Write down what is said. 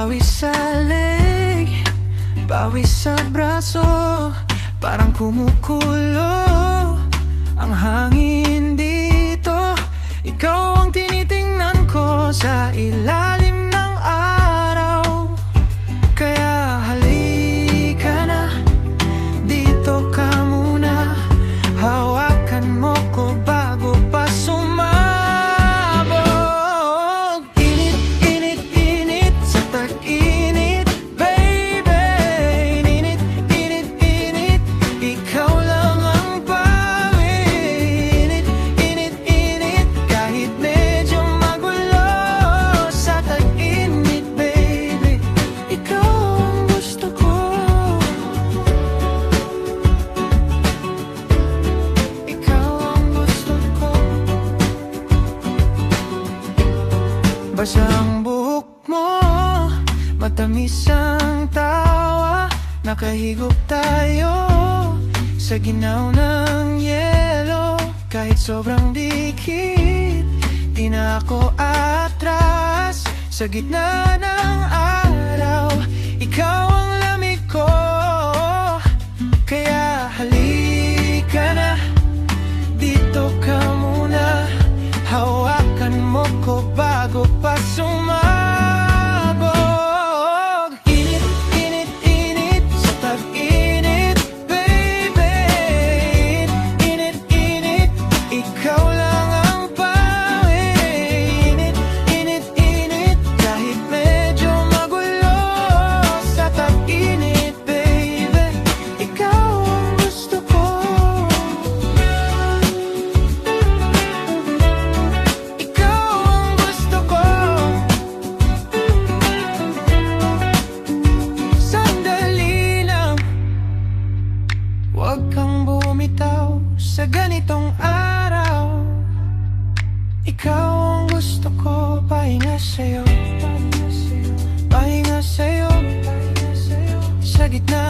Pawis sa leg, pawis sa braso, parang kumukulo ang hangin dito. Ikaw ang tinitingnan ko sa ilalim ng araw. Kaya halika na, dito ka muna. Hawakan mo ko bago pa sumabog. Init, init, init sa tag-init, baby. Init, init, init, ikaw lang ang pawi. Init, init, init, kahit medyo magulo sa tag-init, baby. Ikaw ang gusto ko. Ikaw ang gusto ko. Basa ang buhok mo, matamis ang tawa. Nakahigop tayo sa ginaw ng yelo. Kahit sobrang dikit, di na ako atras. Sa gitna ng araw, ikaw ang lamig ko. Kaya halika na, dito ka muna. Hawakan mo ko bago pa sumabog. Init, init, init sa tag-init, baby. Init, init, ikaw lang ang pawi. Init, init, init, kahit medyo magulo sa tag-init, baby. Ikaw ang gusto ko. Ikaw ang gusto ko. Sandali lang, huwag kang bumitaw sa ganitong araw. Ikaw ang gusto ko, pahinga sa'yo. Pahinga sa'yo, sa gitna